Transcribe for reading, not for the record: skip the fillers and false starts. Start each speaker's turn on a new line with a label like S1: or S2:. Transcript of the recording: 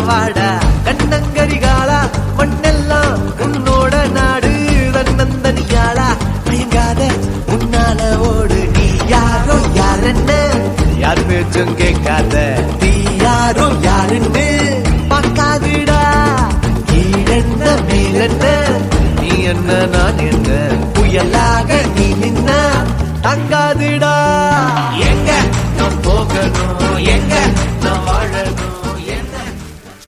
S1: வாடா கண்ணங்கரிகாலா மண்ணெல்லாம் உன்னோட நாடு தன்னந்தனியாளா மயங்காத உன்னால ஓடு நீ யாரோ யாருன்னு யார் பேச்சும் கேட்காத நீ யாரோ யாருன்னு பார்க்காதுடா கீழென்ன மேலென்ன நீ என்ன நான் என்ன புயலாக நீ நின்ன தங்காதுடா